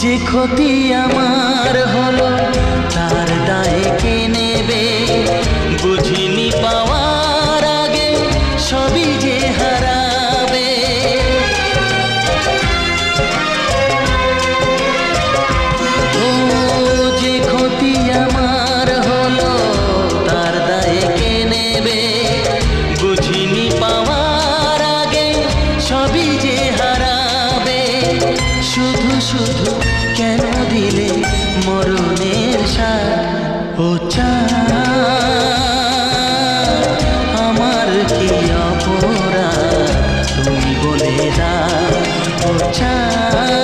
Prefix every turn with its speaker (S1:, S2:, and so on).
S1: যে ক্ষতি আমার হলো তার দায়ে কে নেবে? বুঝিনি পাওয়ার আগে সবই যে হারাবে। ও যে ক্ষতি আমার হলো তার দায়ে কে নেবে? বুঝিনি পাওয়ার আগে সবই যে হারাবে। শুধু শুধু কেন দিলে মরণের সাথ? ও চাঁদ, আমার কি অপরাধ তুমি বলে দাও। ও চাঁদ,